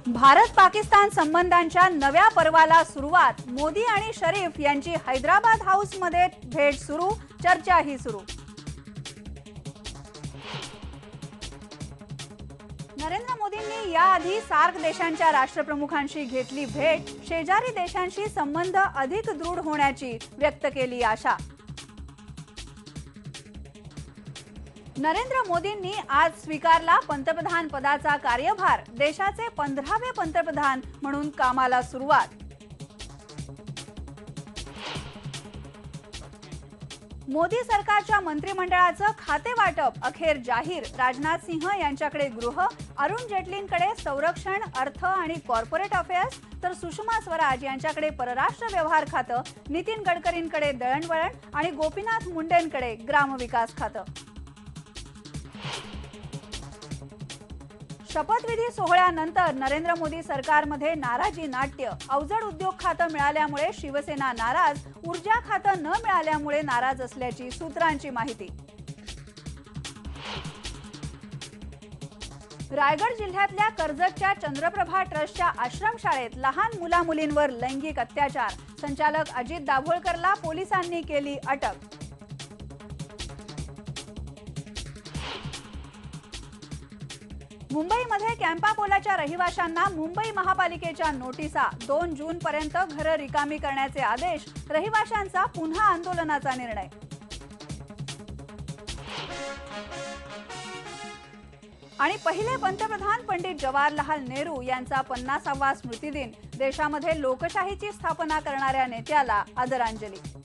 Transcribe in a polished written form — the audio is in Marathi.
भारत पाकिस्तान संबंधांच्या नव्या पर्वाला सुरुवात। मोदी आणि शरीफ यांची हैदराबाद हाऊस मध्ये भेट सुरू, चर्चाही सुरू। नरेंद्र मोदींनी याआधी सार्क देशांच्या राष्ट्रप्रमुखांशी घेतली भेट। शेजारी देशांशी संबंध अधिक दृढ होण्याची व्यक्त केली आशा। नरेंद्र मोदींनी आज स्वीकारला पंतप्रधान पदाचा कार्यभार। देशाचे 15वे पंतप्रधान म्हणून कामाला सुरुवात। मोदी सरकारच्या मंत्रिमंडळाचं खाते वाटप अखेर जाहीर। राजनाथ सिंह यांच्याकडे गृह, अरुण जेटलींकडे संरक्षण, अर्थ आणि कॉर्पोरेट अफेअर्स, तर सुषमा स्वराज यांच्याकडे परराष्ट्र व्यवहार खातं, नितीन गडकरींकडे दळणवळण आणि गोपीनाथ मुंडेंकडे ग्रामविकास खातं। शपथविधी सोहळ्यानंतर नरेंद्र मोदी सरकारमध्ये नाराजी नाट्य। अवजड उद्योग खातं मिळाल्यामुळे शिवसेना नाराज, ऊर्जा खातं न मिळाल्यामुळे नाराज असल्याची सूत्रांची माहिती। रायगड जिल्ह्यातल्या कर्जतच्या चंद्रप्रभा ट्रस्टच्या आश्रमशाळेत लहान मुला-मुलींवर लैंगिक अत्याचार। संचालक अजित दाभोळकरला पोलिसांनी केली अटक। मुंबईमध्ये कॅम्पापोलाच्या रहिवाशांना मुंबई महापालिकेच्या नोटिसा। 2 जून पर्यंत घरं रिकामी करण्याचे आदेश। रहिवाशांचा पुन्हा आंदोलनाचा निर्णय। आणि पहिले पंतप्रधान पंडित जवाहरलाल नेहरू यांचा 50वा स्मृतिदिन। देशामध्ये लोकशाहीची स्थापना करणाऱ्या नेत्याला आदरांजली।